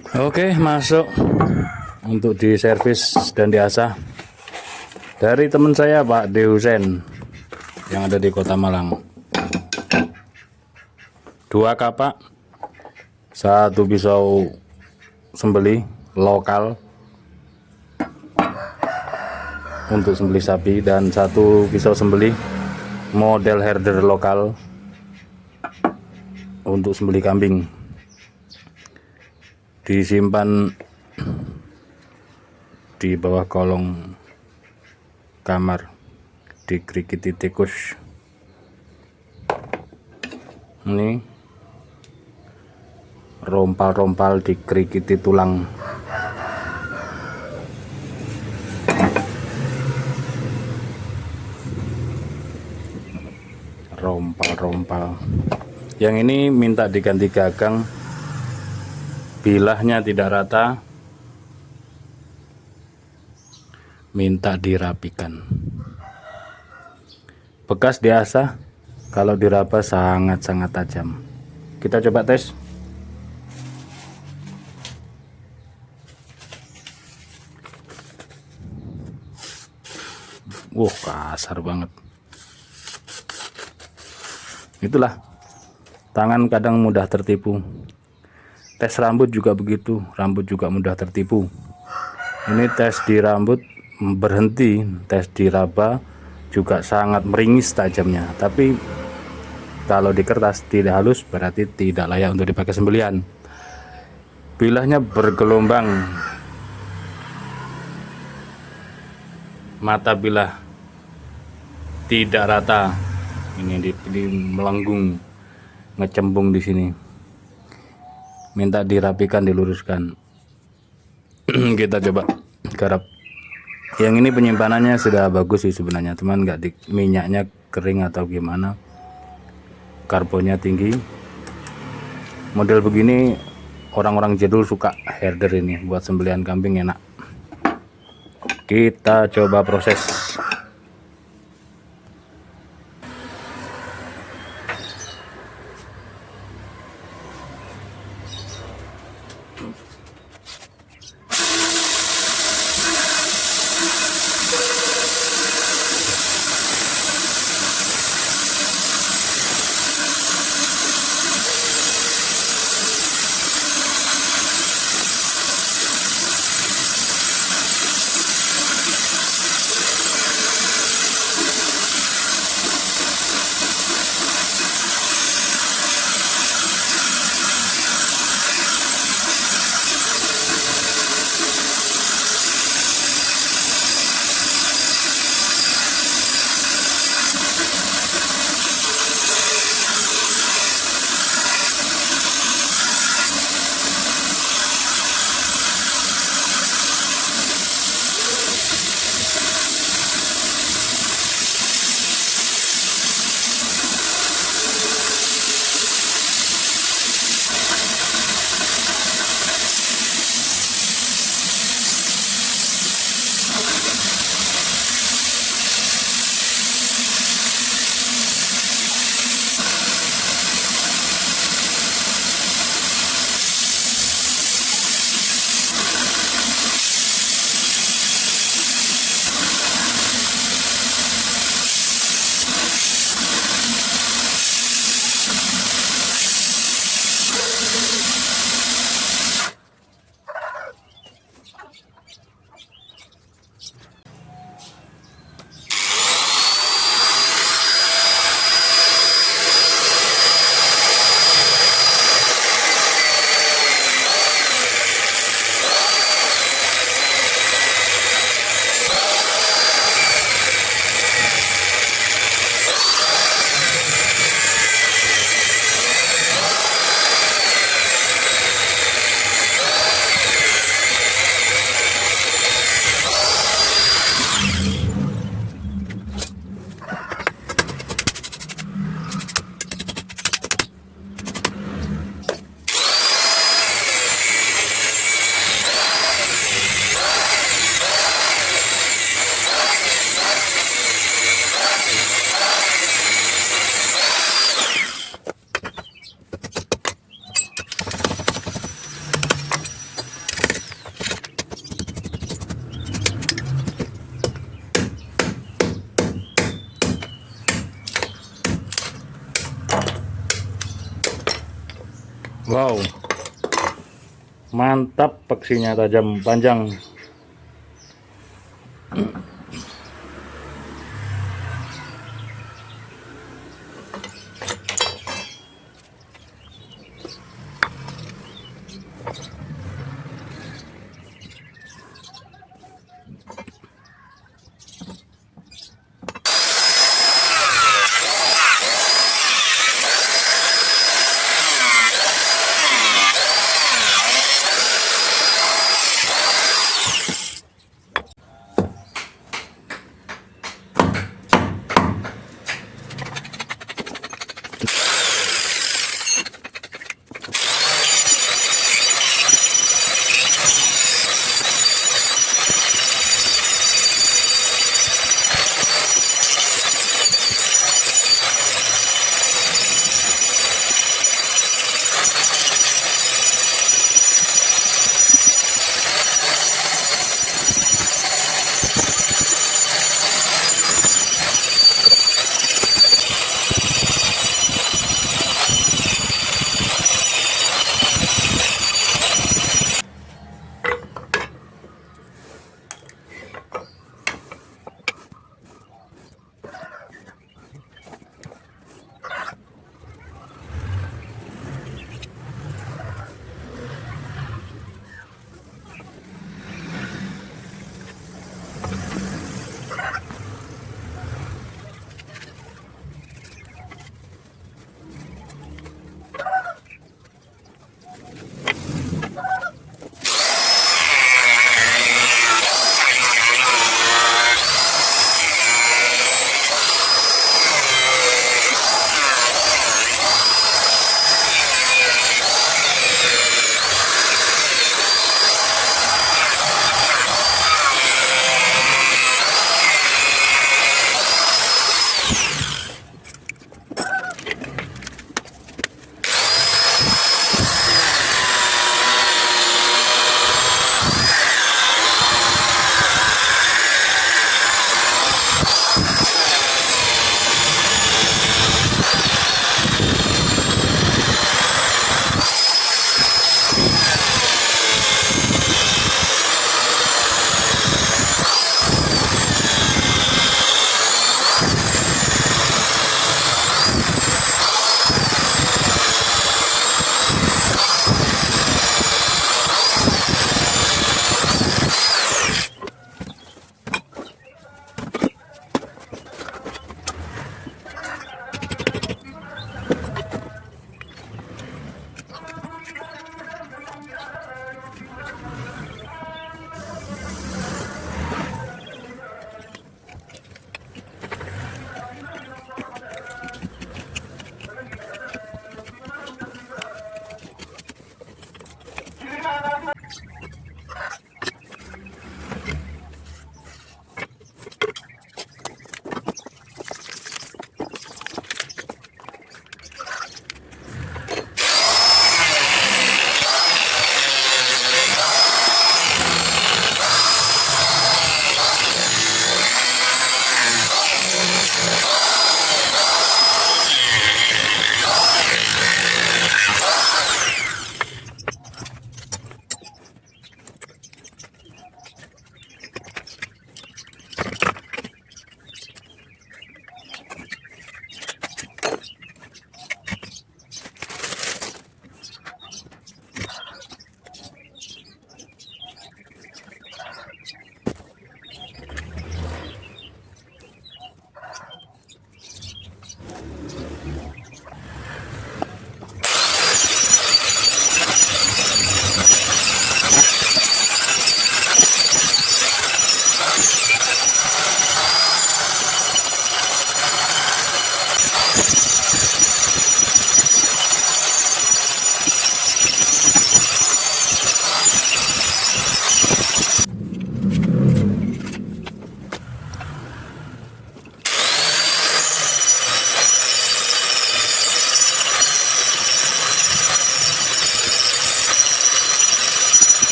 Oke, masuk untuk diservis dan diasah dari teman saya Pak Deusen yang ada di Kota Malang. 2 kapak, 1 pisau sembelih lokal untuk sembelih sapi dan 1 pisau sembelih model herder lokal untuk sembelih kambing. Disimpan di bawah kolong kamar, dikrikiti tikus. Ini rompal-rompal dikrikiti tulang. Rompal-rompal. Yang ini minta diganti gagang, bilahnya tidak rata, minta dirapikan. Bekas diasah, kalau diraba sangat-sangat tajam. Kita coba tes. Kasar banget. Itulah, tangan kadang mudah tertipu. Tes rambut juga begitu, rambut juga mudah tertipu. Ini tes di rambut berhenti, tes di raba juga sangat meringis tajamnya. Tapi kalau di kertas tidak halus berarti tidak layak untuk dipakai sembelihan. Bilahnya bergelombang, mata bilah tidak rata. Ini di melenggung, ngecembung di sini. Minta dirapikan, diluruskan. Kita coba garap. Yang ini penyimpanannya sudah bagus sih sebenarnya, teman, nggak di minyaknya kering atau gimana. Karbonnya tinggi. Model begini orang-orang jadul suka, herder ini buat sembelihan kambing enak. Kita coba proses. Wow, mantap, peksinya tajam panjang.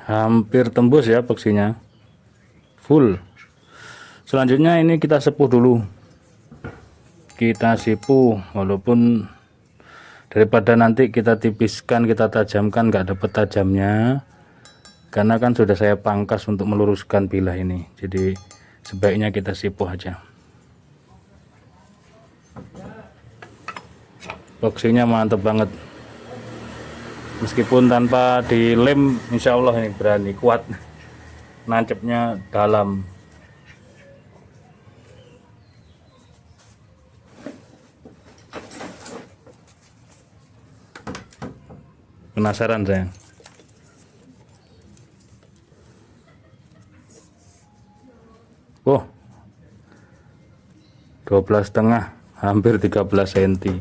Hampir tembus ya epoksinya, full. Selanjutnya ini kita sepuh dulu, kita sipu, walaupun daripada nanti kita tipiskan, kita tajamkan nggak dapat tajamnya, karena kan sudah saya pangkas untuk meluruskan bilah ini, jadi sebaiknya kita sipu aja. Epoksinya mantap banget, meskipun tanpa dilem insya Allah ini berani, kuat, nancepnya dalam. Penasaran saya. Oh, 12,5, hampir 13 cm.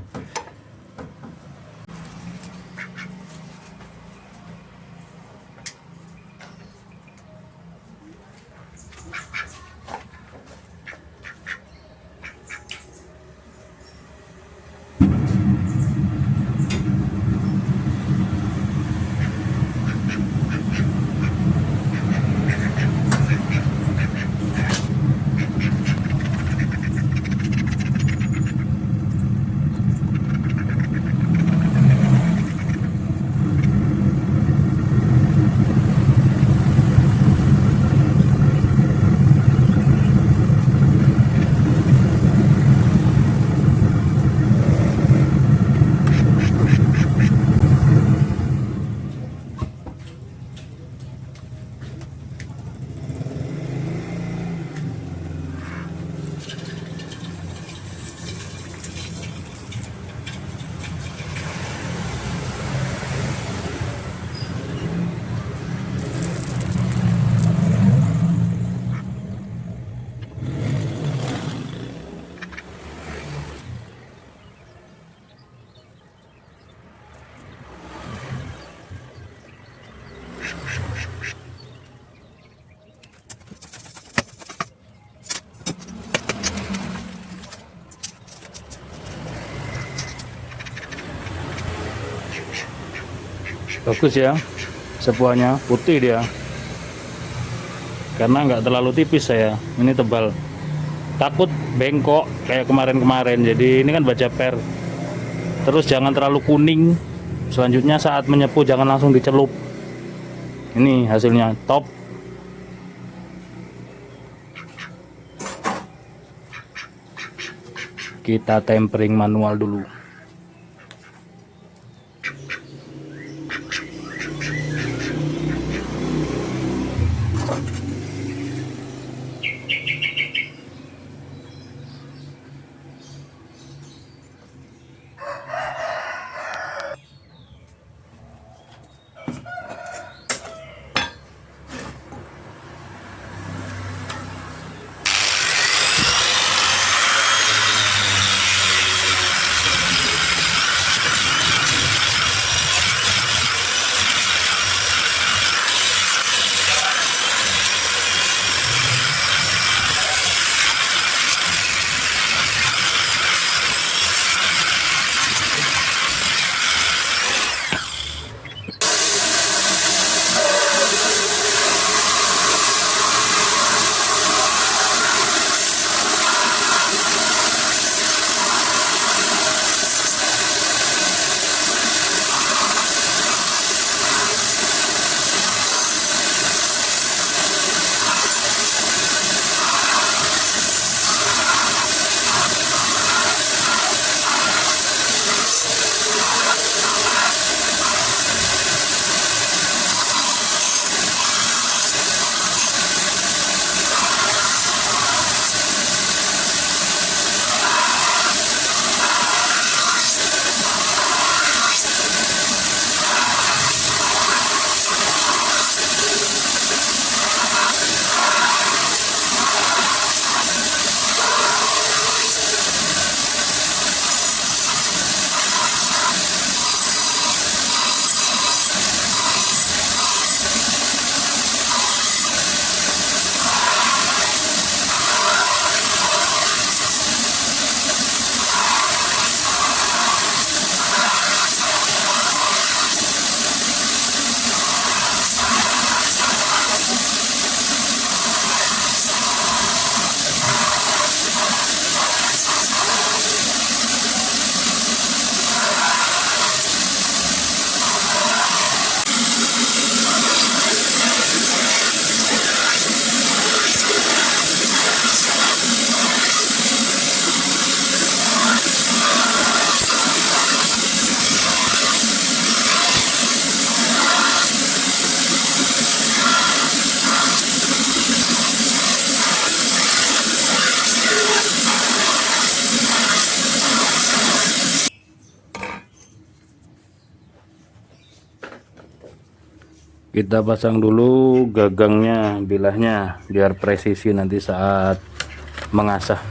Bagus ya, sepuhannya putih dia, karena nggak terlalu tipis saya, ini tebal, takut bengkok kayak kemarin-kemarin. Jadi ini kan baja per, terus jangan terlalu kuning. Selanjutnya saat menyepuh jangan langsung dicelup. Ini hasilnya top. Kita tempering manual dulu. Kita pasang dulu gagangnya, bilahnya, biar presisi nanti saat mengasah.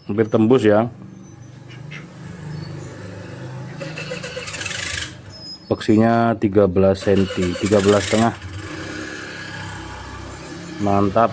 Hampir tembus ya. Epoksinya 13 cm, 13,5. Mantap.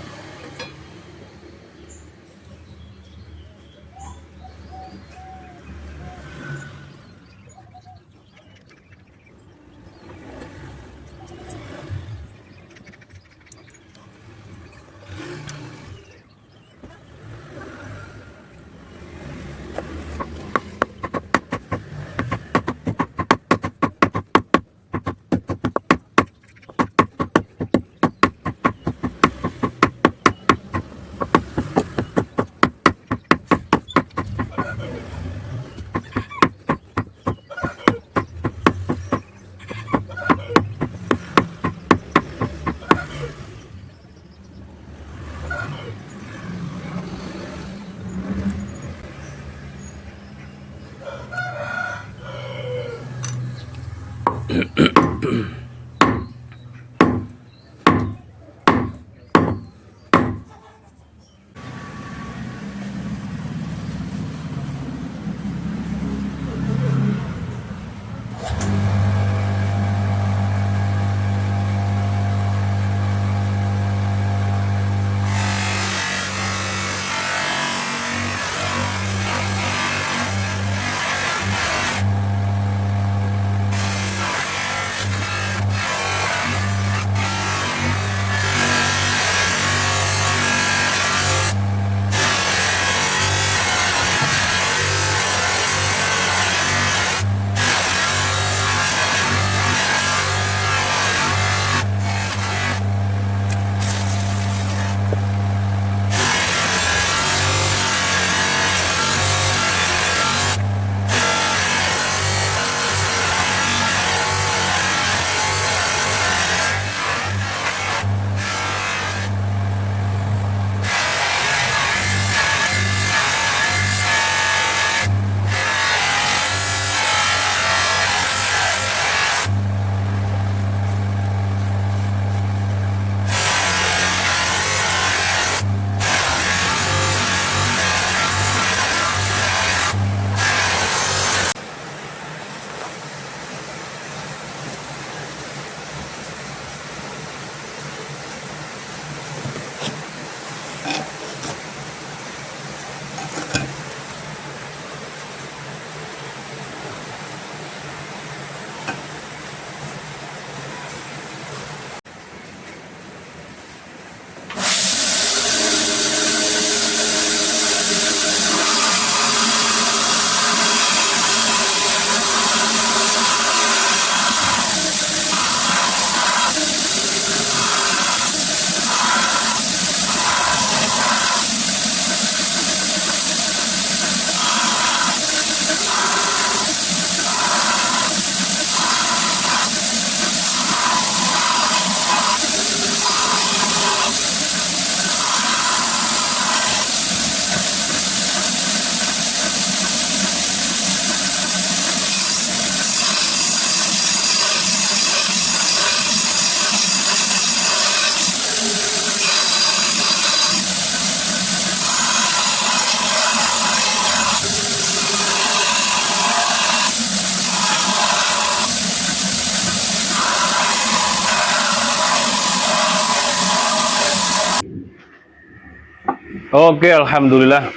Oke, alhamdulillah.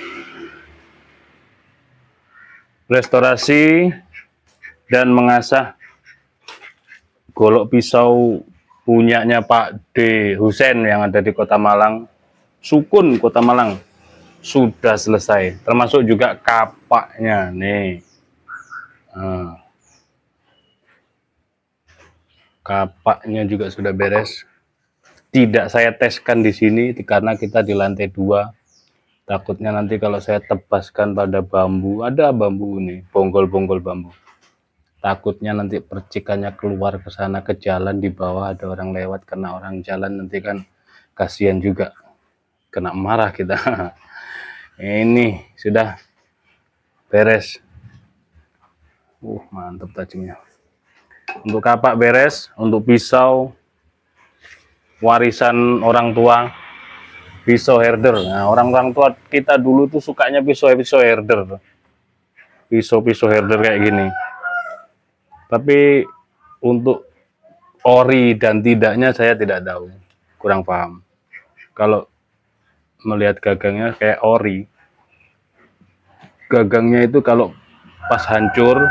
Restorasi dan mengasah golok pisau punyanya Pak D. Husein yang ada di Kota Malang, Sukun, Kota Malang, sudah selesai. Termasuk juga kapaknya nih. Kapaknya juga sudah beres. tidak saya teskan di sini karena kita di lantai 2. Takutnya nanti kalau saya tebaskan pada bambu, ada bambu ini, bonggol-bonggol bambu. Takutnya nanti percikannya keluar ke sana ke jalan, di bawah ada orang lewat, kena orang jalan nanti kan kasihan juga, kena marah kita. Ini sudah beres. Mantap tajamnya. Untuk kapak beres, untuk pisau warisan orang tua, pisau herder. Nah, orang-orang tua kita dulu tuh sukanya pisau herder, pisau herder kayak gini. Tapi untuk ori dan tidaknya saya tidak tahu, kurang paham. Kalau melihat gagangnya kayak ori, gagangnya itu kalau pas hancur,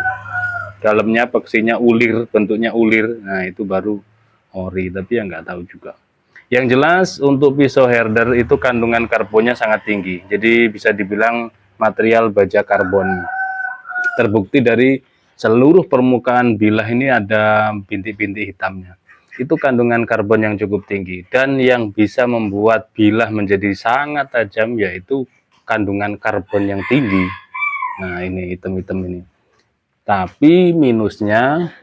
dalamnya peksinya ulir, bentuknya ulir, nah itu baru ori, tapi ya nggak tahu juga. Yang jelas untuk pisau herder itu kandungan karbonnya sangat tinggi, jadi bisa dibilang material baja karbon. Terbukti dari seluruh permukaan bilah ini ada bintik-bintik hitamnya. Itu kandungan karbon yang cukup tinggi, dan yang bisa membuat bilah menjadi sangat tajam yaitu kandungan karbon yang tinggi. Nah, ini hitam-hitam ini. Tapi minusnya,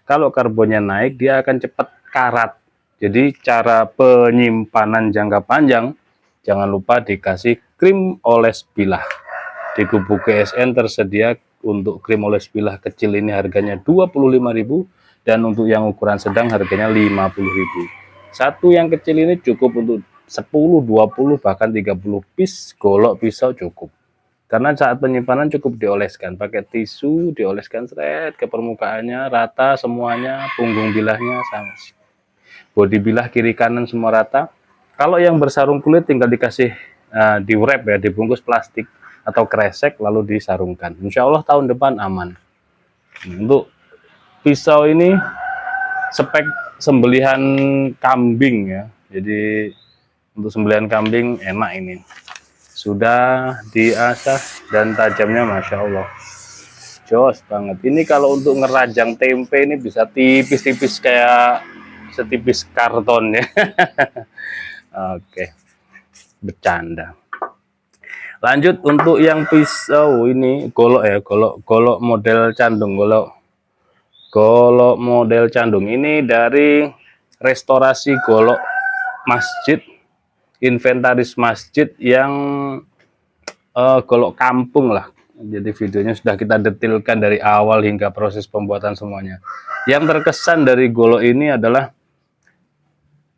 kalau karbonnya naik dia akan cepat karat. Jadi cara penyimpanan jangka panjang, jangan lupa dikasih krim oles bilah. Di Gubuk GSN tersedia untuk krim oles bilah kecil ini harganya 25.000, dan untuk yang ukuran sedang harganya 50.000. Satu yang kecil ini cukup untuk 10, 20, bahkan 30 piece golok pisau cukup. Karena saat penyimpanan cukup dioleskan, pakai tisu dioleskan seret ke permukaannya, rata semuanya, punggung bilahnya sama. Bodi bilah kiri kanan semua rata. Kalau yang bersarung kulit tinggal dikasih di wrap ya, dibungkus plastik atau kresek lalu disarungkan. Insya Allah tahun depan aman. Untuk pisau ini spek sembelihan kambing ya. Jadi untuk sembelihan kambing enak ini. Sudah diasah dan tajamnya Masya Allah. Jos banget. Ini kalau untuk ngerajang tempe ini bisa tipis-tipis kayak setipis karton ya. Oke, bercanda. Lanjut untuk yang pisau ini golok ya, golok model candung, golok model candung ini dari restorasi golok masjid, inventaris masjid yang golok kampung lah. Jadi videonya sudah kita detilkan dari awal hingga proses pembuatan semuanya. Yang terkesan dari golok ini adalah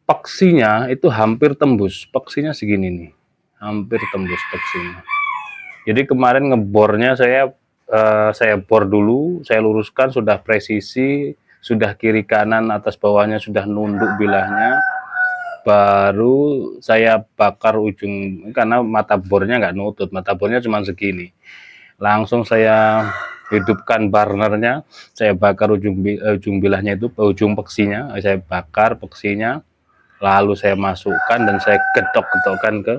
peksinya itu hampir tembus, peksinya segini nih, hampir tembus peksinya. Jadi kemarin ngebornya saya bor dulu, saya luruskan, sudah presisi, sudah kiri kanan atas bawahnya sudah nunduk bilahnya, baru saya bakar ujung, karena mata bornya nggak nutut, mata bornya cuma segini. Langsung saya hidupkan burnernya, saya bakar ujung bilahnya itu, ujung peksinya, saya bakar peksinya. Lalu saya masukkan dan saya gedok-gedokkan ke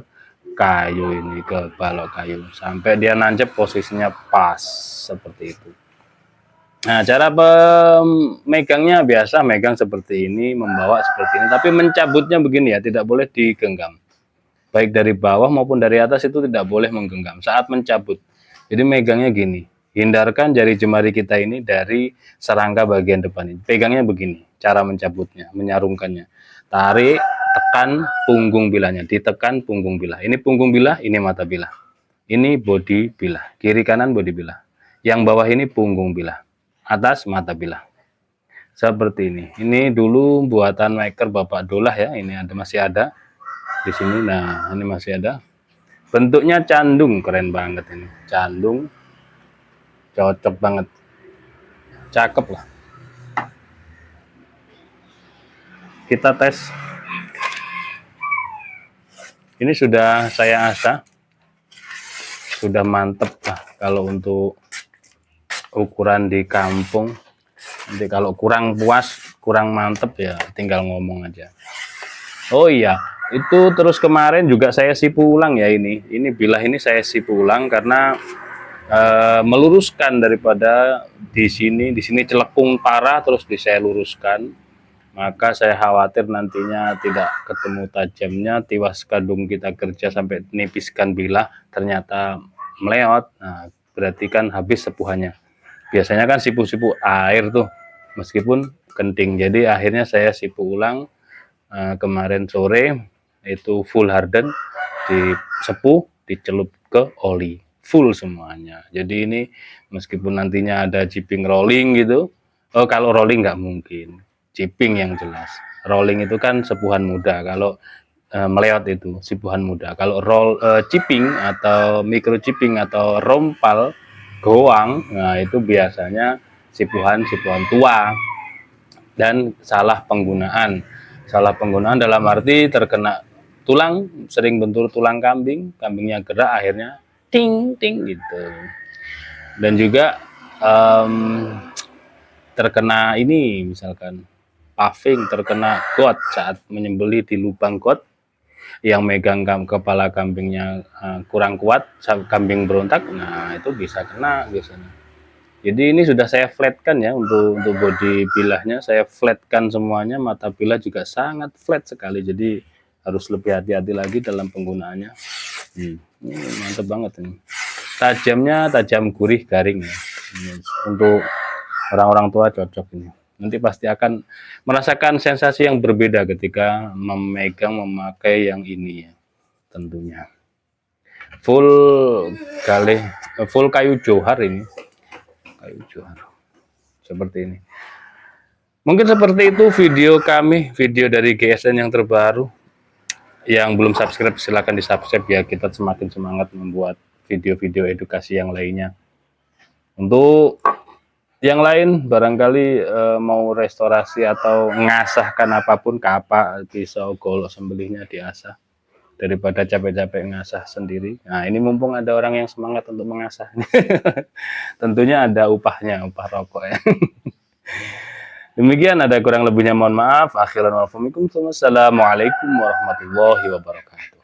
kayu ini, ke balok kayu sampai dia nancep posisinya pas seperti itu. Nah, cara pemegangnya biasa megang seperti ini, membawa seperti ini, tapi mencabutnya begini ya, tidak boleh digenggam. Baik dari bawah maupun dari atas itu tidak boleh menggenggam saat mencabut. Jadi megangnya gini, hindarkan jari jemari kita ini dari serangga bagian depan ini. Pegangnya begini, cara mencabutnya, menyarungkannya. Tarik, tekan punggung bilahnya, ditekan punggung bilah. Ini punggung bilah, ini mata bilah. Ini bodi bilah, kiri kanan bodi bilah. Yang bawah ini punggung bilah, atas mata bilah. Seperti ini. Ini dulu buatan maker Bapak Dolah ya. Ini masih ada di sini. Nah, ini masih ada. Bentuknya candung, keren banget ini. Candung, cocok banget, cakep lah. Kita tes. Ini sudah saya asah, sudah mantep lah. Kalau untuk ukuran di kampung, nanti kalau kurang puas, kurang mantep ya tinggal ngomong aja. Oh iya, itu terus kemarin juga saya sipu ulang ya ini. Ini bilah ini saya sipu ulang karena meluruskan daripada di sini celekung parah, terus saya luruskan. Maka saya khawatir nantinya tidak ketemu tajamnya, tiwas kadung kita kerja sampai nipiskan bilah, ternyata meleot. Nah, berarti kan habis sepuhannya. Biasanya kan sipu-sipu air tuh, meskipun kenting. Jadi akhirnya saya sipu ulang kemarin sore, itu full harden, disepuh, dicelup ke oli, full semuanya. Jadi ini meskipun nantinya ada chipping rolling gitu, kalau rolling nggak mungkin, chipping yang jelas. Rolling itu kan sepuhan muda, kalau meleot itu sipuhan muda. Kalau chipping atau micro chipping atau rompal goang, nah itu biasanya sipuhan tua dan salah penggunaan. Salah penggunaan dalam arti terkena tulang, sering bentur tulang kambing, kambingnya gerak akhirnya ting ting gitu. Dan juga terkena ini misalkan paving, terkena got saat menyembeli di lubang got, yang megang kepala kambingnya kurang kuat, kambing berontak, nah itu bisa kena biasanya. Jadi ini sudah saya flatkan ya, untuk body bilahnya saya flatkan semuanya, mata bilah juga sangat flat sekali, jadi harus lebih hati-hati lagi dalam penggunaannya. Ini mantep banget ini. Tajamnya tajam gurih garing ya. Untuk orang-orang tua cocok ini. Nanti pasti akan merasakan sensasi yang berbeda ketika memakai yang ini ya, tentunya. Full kayu johar ini. Kayu johar. Seperti ini. Mungkin seperti itu video kami, video dari GSN yang terbaru. Yang belum subscribe silahkan di subscribe ya, kita semakin semangat membuat video-video edukasi yang lainnya. Untuk yang lain barangkali mau restorasi atau ngasahkan apapun, kapak, pisau, golok sembelihnya diasah daripada capek-capek ngasah sendiri. Nah ini mumpung ada orang yang semangat untuk mengasah. Tentunya ada upahnya, upah rokok ya. Demikian, ada kurang lebihnya mohon maaf. Akhiran wal faminkum. Wassalamualaikum warahmatullahi wabarakatuh.